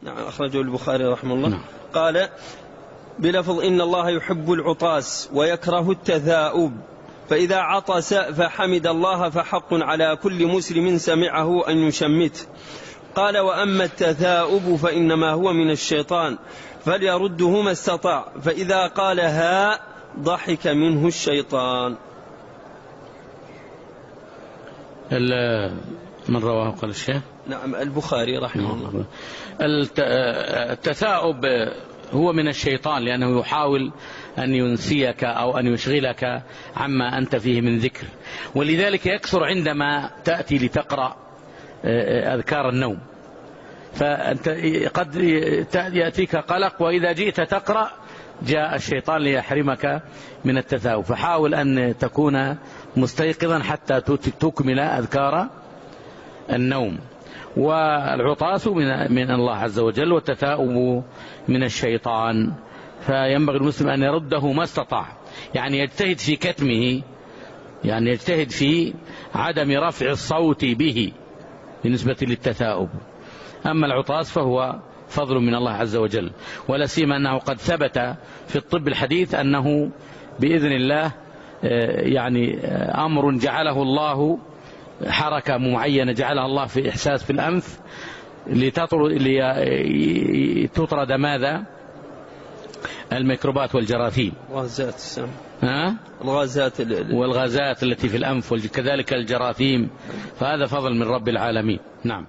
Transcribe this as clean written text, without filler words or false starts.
نعم أخرجه البخاري رحمه الله. نعم. قال بلفظ إن الله يحب العطاس ويكره التثاؤب، فإذا عطس فحمد الله فحق على كل مسلم سمعه أن يشمته. قال وأما التثاؤب فإنما هو من الشيطان فليرده ما استطاع، فإذا قال ها ضحك منه الشيطان. من رواه قال الشيخ؟ نعم البخاري رحمه الله. التثاؤب هو من الشيطان لأنه يحاول أن ينسيك أو أن يشغلك عما أنت فيه من ذكر، ولذلك يكثر عندما تأتي لتقرأ أذكار النوم، فأنت قد يأتيك قلق، وإذا جئت تقرأ جاء الشيطان ليحرمك من التثاؤب، فحاول أن تكون مستيقظا حتى تكمل أذكار النوم. والعطاس من الله عز وجل، والتثاؤب من الشيطان، فينبغي المسلم أن يرده ما استطاع، يعني يجتهد في كتمه، يعني يجتهد في عدم رفع الصوت به بالنسبة للتثاؤب. أما العطاس فهو فضل من الله عز وجل، ولا سيما أنه قد ثبت في الطب الحديث أنه بإذن الله يعني أمر جعله الله، حركة معينة جعلها الله في إحساس في الأنف لتطرد ماذا؟ الميكروبات والجراثيم، غازات السم، والغازات التي في الأنف، وكذلك الجراثيم، فهذا فضل من رب العالمين. نعم.